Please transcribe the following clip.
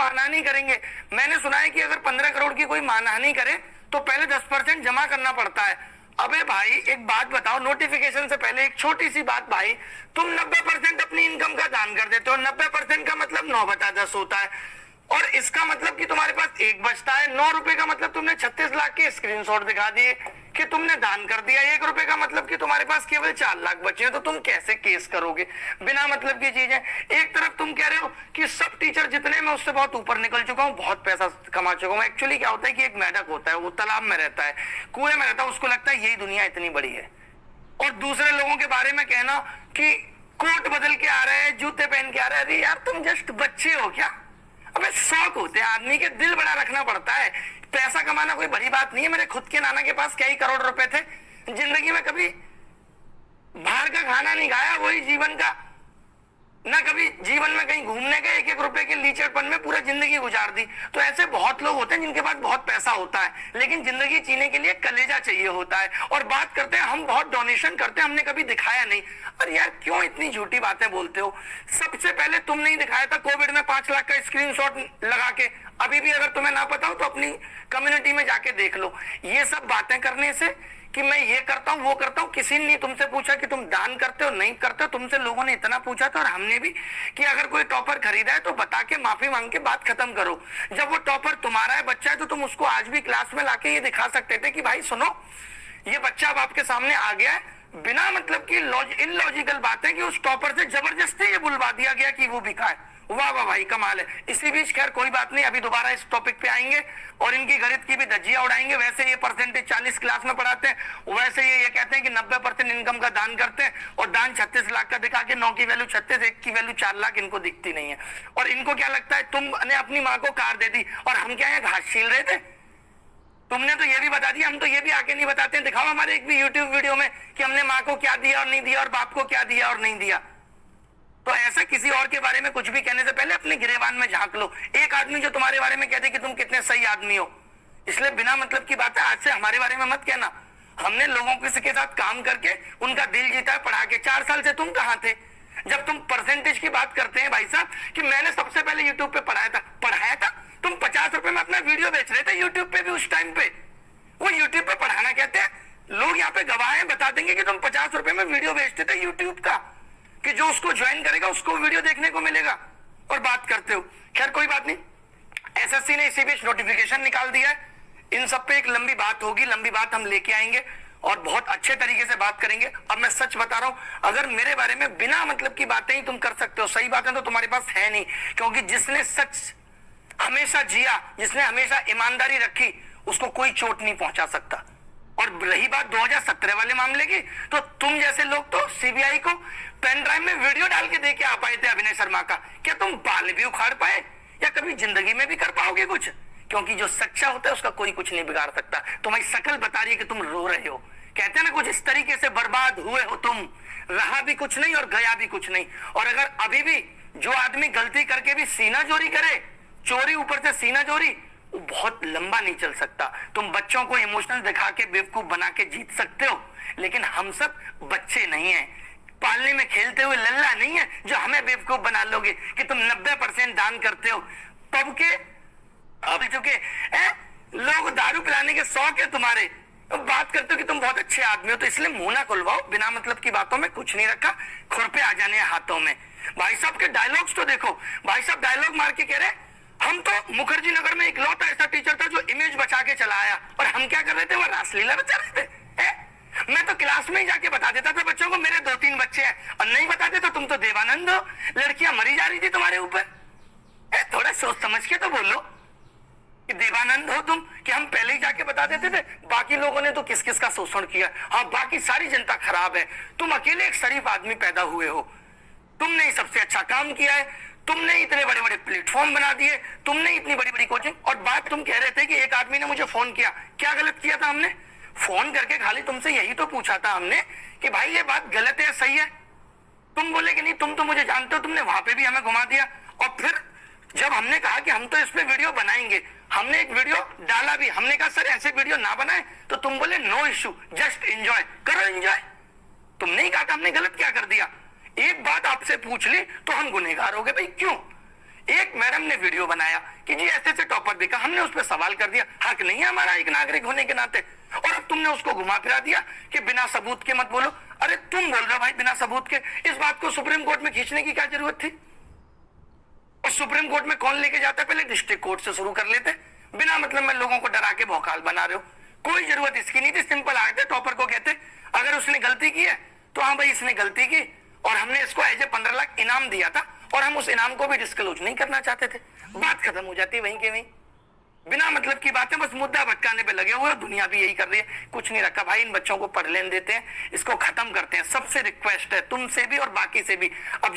मानहानि करेंगे। मैंने सुना है कि अगर 15 करोड़ की कोई मानहानि करे तो पहले 10% जमा करना पड़ता है। अबे भाई एक बात बताओ, नोटिफिकेशन से पहले एक छोटी सी बात भाई, तुम 90% अपनी इनकम का दान कर देते हो। 90% का मतलब 9/10 होता है, और इसका मतलब कि तुम्हारे पास एक बचता है। 9 रुपए का मतलब तुमने 36 लाख के स्क्रीनशॉट दिखा दिए कि तुमने दान कर दिया। 1 रुपए का मतलब कि तुम्हारे पास केवल 4 लाख बचे हैं। तो तुम कैसे केस करोगे? बिना मतलब की चीजें। एक तरफ तुम कह रहे हो कि सब टीचर जितने, मैं उससे बहुत ऊपर निकल चुका हूँ, बहुत पैसा कमा चुका हूँ। एक्चुअली क्या होता है कि एक मेढक होता है, वो तालाब में रहता है, कुएं में रहता है, उसको लगता है यही दुनिया इतनी बड़ी है। और दूसरे लोगों के बारे में कहना कि कोट बदल के आ रहे हैं, जूते पहन के आ रहे हैं, अरे यार तुम जस्ट बच्चे हो क्या? अबे शौक होते हैं आदमी के, दिल बड़ा रखना पड़ता है। पैसा कमाना कोई बड़ी बात नहीं है। मेरे खुद के नाना के पास कई करोड़ रुपए थे, जिंदगी में कभी बाहर का खाना नहीं खाया, वही जीवन का ना कभी जीवन में कहीं घूमने गए, 1-1 रुपए के लीचड़पन में पूरा जिंदगी गुजार दी। तो ऐसे बहुत लोग होते हैं जिनके पास बहुत पैसा होता है, लेकिन जिंदगी जीने के लिए कलेजा चाहिए होता है। और बात करते हैं हम बहुत डोनेशन करते हैं, हमने कभी दिखाया नहीं। अरे यार क्यों इतनी झूठी बातें बोलते हो? सबसे पहले तुम नहीं दिखाया था कोविड में 5 लाख का स्क्रीनशॉट लगा के। अभी भी अगर तुम्हें ना पता हो तो अपनी कम्युनिटी में जाके देख लो। ये सब बातें करने से कि मैं ये करता हूँ वो करता हूँ, किसी ने नहीं तुमसे पूछा कि तुम दान करते हो नहीं करते हो। तुमसे लोगों ने इतना पूछा था, और हमने भी, कि अगर कोई टॉपर खरीदा है तो बता के माफी मांग के बात खत्म करो। जब वो टॉपर तुम्हारा है, बच्चा है, तो तुम उसको आज भी क्लास में लाके ये दिखा सकते थे कि भाई सुनो, ये बच्चा अब आपके सामने आ गया है। बिना मतलब की इलॉजिकल बात है कि उस टॉपर से जबरदस्ती ये बुलवा दिया गया कि वो बिका है। वाह वाह भाई कमाल है। इसी बीच खैर कोई बात नहीं, अभी दोबारा इस टॉपिक पे आएंगे और इनकी गणित की भी धज्जियां उड़ाएंगे। वैसे ये परसेंटेज 40 क्लास में पढ़ाते हैं, वैसे ये कहते हैं कि 90% इनकम का दान करते हैं, और दान 36 लाख का दिखा के 9 की वैल्यू 36, 1 की वैल्यू 4 लाख इनको दिखती नहीं है। और इनको क्या लगता है तुमने अपनी माँ को कार दे दी और हम क्या है घास छील रहे थे? तुमने तो ये भी बता दिया, हम तो ये भी आके नहीं बताते। दिखाओ हमारे एक भी यूट्यूब वीडियो में कि हमने माँ को क्या दिया और नहीं दिया, और बाप को क्या दिया और नहीं दिया। तो ऐसा किसी और के बारे में कुछ भी कहने से पहले अपने गिरेबान में झांक लो। एक आदमी जो तुम्हारे बारे में कहते कि तुम कितने सही आदमी हो, इसलिए बिना मतलब की बात है आज से हमारे बारे में मत कहना। हमने लोगों के साथ काम करके उनका दिल जीता है, पढ़ा के। 4 साल से तुम कहां थे जब तुम परसेंटेज की बात करते हैं? भाई साहब कि मैंने सबसे पहले यूट्यूब पे पढ़ाया था। तुम 50 रुपए में अपना वीडियो बेच रहे थे यूट्यूब पे भी उस टाइम पे। वो यूट्यूब पे पढ़ाना कहते हैं, लोग यहाँ पे गवाह बता देंगे कि तुम 50 रुपए में वीडियो बेचते थे यूट्यूब का, कि जो उसको ज्वाइन करेगा उसको वीडियो देखने को मिलेगा, और बात करते हो। खैर कोई बात नहीं, एसएससी ने इसी बीच नोटिफिकेशन निकाल दिया है। इन सब पे एक लंबी बात होगी, लंबी बात हम लेके आएंगे और बहुत अच्छे तरीके से बात करेंगे। अब मैं सच बता रहा हूं, अगर मेरे बारे में बिना मतलब की बातें ही तुम कर सकते हो, सही बातें तो तुम्हारे पास है नहीं, क्योंकि जिसने सच हमेशा जिया, जिसने हमेशा ईमानदारी रखी, उसको कोई चोट नहीं पहुंचा सकता। और रही बात 2017 वाले मामले की, तो तुम जैसे लोग तो सीबीआई को पेन ड्राइव में वीडियो डाल के दे के आ पाए थे अभिनय शर्मा का। क्या तुम बाल भी उखाड़ पाए, या कभी जिंदगी में भी कर पाओगे कुछ? क्योंकि जो सच्चा होता है उसका कोई कुछ नहीं बिगाड़ सकता। तुम्हारी शक्ल बता रही है कि तुम रो रहे हो। कहते हैं ना, कुछ इस तरीके से बर्बाद हुए हो तुम, रहा भी कुछ नहीं और गया भी कुछ नहीं। और अगर अभी भी जो आदमी गलती करके भी सीना चोरी करे, चोरी ऊपर से सीना चोरी, वो बहुत लंबा नहीं चल सकता। तुम बच्चों को इमोशनल दिखा के बेवकूफ बना के जीत सकते हो, लेकिन हम सब बच्चे नहीं हैं, पालने में खेलते हुए लल्ला नहीं है जो हमें बेवकूफ बना लोगे कि तुम 90% दान करते हो। तब के अब चुके लोग दारू पिलाने के शौक है तुम्हारे, तो बात करते हो कि तुम बहुत अच्छे आदमी हो। तो इसलिए मुंह ना खुलवाओ, बिना मतलब की बातों में कुछ नहीं रखा, खुरपे आ जाने हाथों में। भाई साहब के डायलॉग्स तो देखो, भाई साहब डायलॉग मार के कह रहे हम तो मुखर्जी नगर में इकलौता ऐसा टीचर था जो इमेज बचा के चला आया, और हम क्या कर रहे थे, वो रासलीला बचा रहे थे। मैं तो क्लास में ही जाके बता देता था बच्चों को मेरे 2-3 बच्चे हैं, और नहीं बताते तो तुम तो देवानंद हो, लड़कियां मरी जा रही थी तुम्हारे ऊपर। थोड़ा सोच समझ के तो बोलो कि देवानंद हो तुम, कि हम पहले ही जाके बता देते थे। बाकी लोगों ने तो किस किस का शोषण किया, हाँ बाकी सारी जनता खराब है, तुम अकेले एक शरीफ आदमी पैदा हुए हो, तुमने ही सबसे अच्छा काम किया है, तुमने इतने बड़े बड़े प्लेटफॉर्म बना दिए, तुमने इतनी बड़ी बड़ी कोचिंग। और बात तुम कह रहे थे कि एक आदमी ने मुझे फोन किया, क्या गलत किया था हमने? फोन करके खाली तुमसे यही तो पूछा था हमने कि भाई ये बात गलत है सही है। तुम बोले कि नहीं तुम तो मुझे जानते हो, तुमने वहां पे भी हमें घुमा दिया। और फिर जब हमने कहा कि हम तो इस पे वीडियो बनाएंगे, हमने एक वीडियो डाला भी, हमने कहा सर ऐसे वीडियो ना बनाए, तो तुम बोले नो इश्यू, जस्ट एंजॉय करो एंजॉय। तुमने ही कहा था हमने गलत क्या कर दिया? एक बात आपसे पूछ ली तो हम गुनहगार हो गए। भाई क्यों? एक मैडम ने वीडियो बनाया कि जी ऐसे ऐसे टॉपर देखा, हमने उस पर सवाल कर दिया, हक नहीं है हमारा एक नागरिक होने के नाते, और अब तुमने उसको घुमा फिरा दिया कि बिना सबूत के मत बोलो। अरे तुम बोल रहे हो भाई बिना सबूत के, इस बात को सुप्रीम कोर्ट में खींचने की क्या जरूरत थी? और सुप्रीम कोर्ट में कौन लेके जाता? पहले डिस्ट्रिक्ट कोर्ट से शुरू कर लेते। बिना मतलब में लोगों को डरा के भौकाल बना रहे हो, कोई जरूरत इसकी नहीं थी। सिंपल आते टॉपर को कहते अगर उसने गलती की है तो हाँ भाई इसने गलती की और हमने इसको एज ए 15 लाख इनाम दिया था और हम उस इनाम को भी डिस्क्लोज नहीं करना चाहते थे, बात खत्म हो जाती वहीं के वहीं। बिना मतलब की बातें बस मुद्दा भटकाने पे लगे हुए, दुनिया भी यही कर रही है, कुछ नहीं रखा भाई। इन बच्चों को पढ़ लेने देते हैं, इसको खत्म करते हैं। सबसे रिक्वेस्ट है तुमसे भी और बाकी से भी, अब